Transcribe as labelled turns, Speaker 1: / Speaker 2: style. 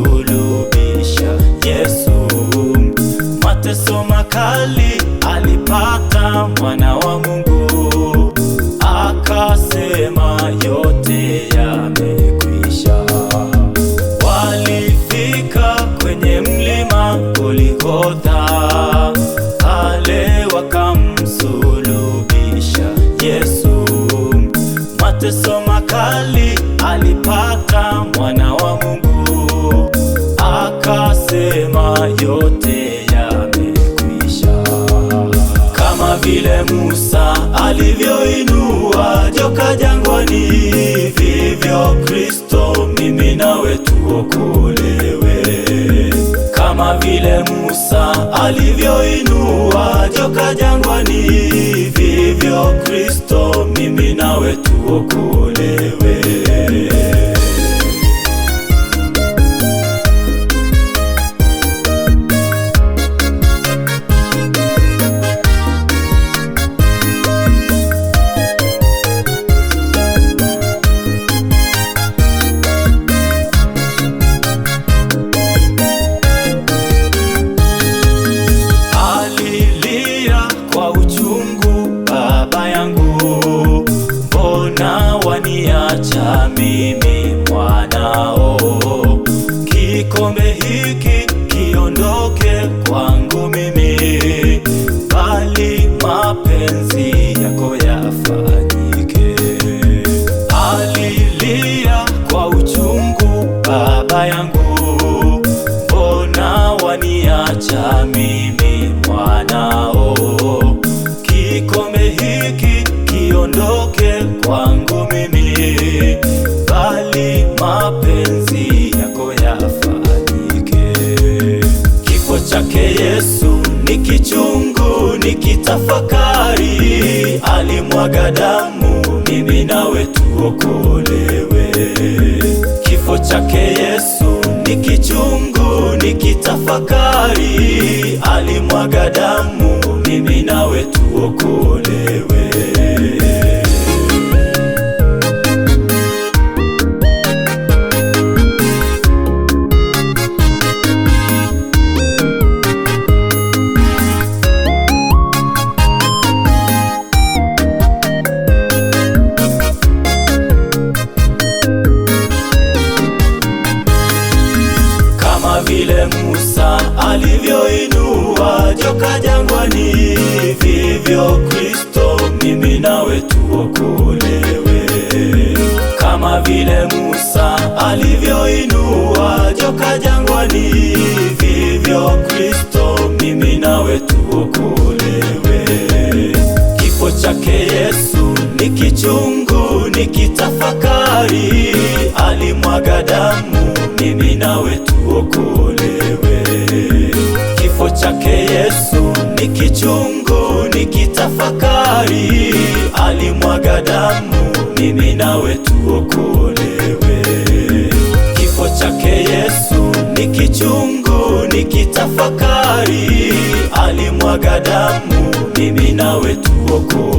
Speaker 1: wakamsulubisha Yesu. Mateso makali alipata mwana wa Mungu, akasema yote yamekwisha. Walifika kwenye mlima Golgotha, pale wakamsulubisha Yesu. Mateso makali alipata mwana wa Mungu, akasema yote yamekwisha. Kama vile Musa alivyoinua joka jangwani, vivyo Kristo mimi nawe tuokolewe. Kama vile Musa alivyoinua joka jangwani, vivyo Kristo mimi nawe tuokolewe. Waniacha mimi mwanao, kikombe hiki kiondoke kwangu mimi, bali mapenzi yako yafanyike. Alilia kwa uchungu, baba yangu, mbona waniacha mimi mwanao, kikombe hiki kiondoke kwangu mimi, bali mapenzi yako yafanyike. Kifo chake Yesu ni kichungu, nikitafakari, alimwaga damu mimi nawe tuokolewe. Kifo chake Yesu ni kichungu, nikitafakari, alimwaga damu mimi nawe tuokolewe. Vile Musa alivyoinua joka jangwani, vivyo Kristo mimi nawe tuokolewe. Kama vile Musa alivyoinua joka jangwani, vivyo Kristo mimi nawe tuokolewe. Kifo chake Yesu ni kichungu, nikitafakari, alimwaga damu mimi nawe tuokolewe. Kifo chake Yesu ni kichungu, nikitafakari, alimwaga damu mimi nawe tuokolewe. Kifo chake Yesu ni kichungu, nikitafakari, alimwaga damu mimi nawe tuokolewe.